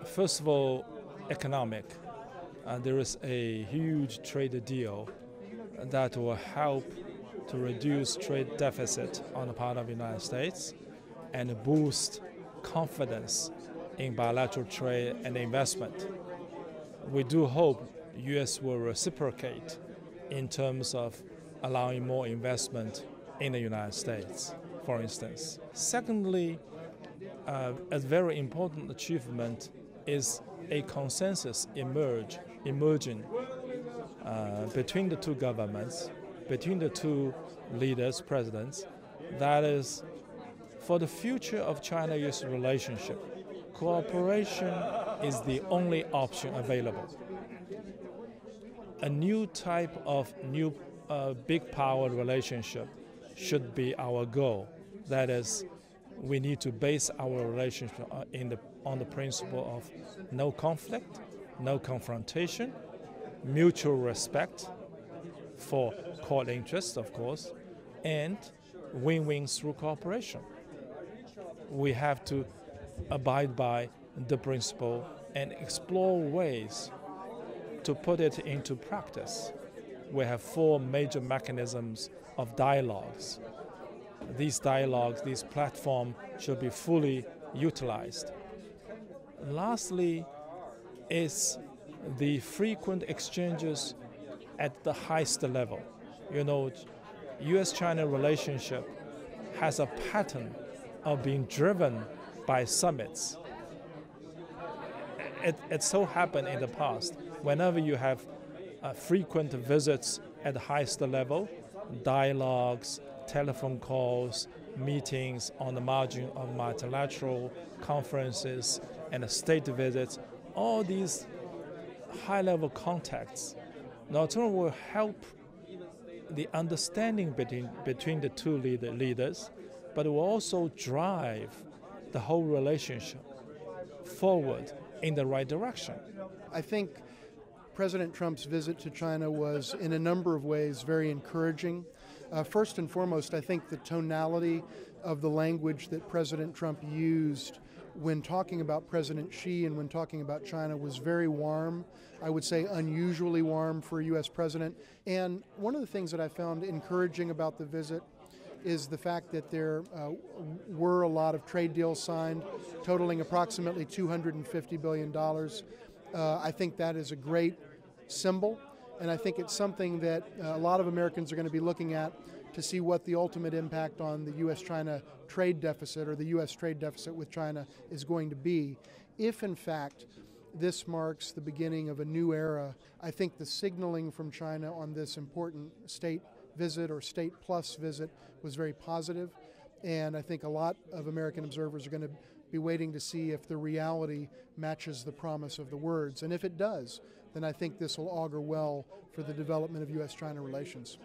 First of all, economic. There is a huge trade deal that will help to reduce trade deficit on the part of the United States and boost confidence in bilateral trade and investment. We do hope the U.S. will reciprocate in terms of allowing more investment in the United States, for instance. Secondly, a very important achievement is a consensus emerging between the two governments, between the two leaders, presidents, that is, for the future of China-U.S. relationship, cooperation is the only option available. A new type of big power relationship should be our goal. That is, we need to base our relationship on the principle of no conflict, no confrontation, mutual respect for core interests, of course, and win-win through cooperation. We have to abide by the principle and explore ways to put it into practice. We have 4 major mechanisms of dialogues. These dialogues, these platforms should be fully utilized. Lastly is the frequent exchanges at the highest level. You know, U.S.-China relationship has a pattern of being driven by summits. It so happened in the past, whenever you have frequent visits at the highest level, dialogues, telephone calls, meetings on the margin of multilateral conferences and state visits, all these high-level contacts not only will help the understanding between the two leaders, but will also drive the whole relationship forward in the right direction. I think President Trump's visit to China was, in a number of ways, very encouraging. First and foremost, I think the tonality of the language that President Trump used when talking about President Xi and when talking about China was very warm. I would say unusually warm for a U.S. president. And one of the things that I found encouraging about the visit is the fact that there were a lot of trade deals signed, totaling approximately $250 billion. I think that is a great symbol, and I think it's something that a lot of Americans are going to be looking at to see what the ultimate impact on the U.S.-China trade deficit or the U.S. trade deficit with China is going to be. If, in fact, this marks the beginning of a new era, I think the signaling from China on this important state visit or state plus visit was very positive, and I think a lot of American observers are going to be waiting to see if the reality matches the promise of the words. And if it does, then I think this will augur well for the development of U.S.-China relations.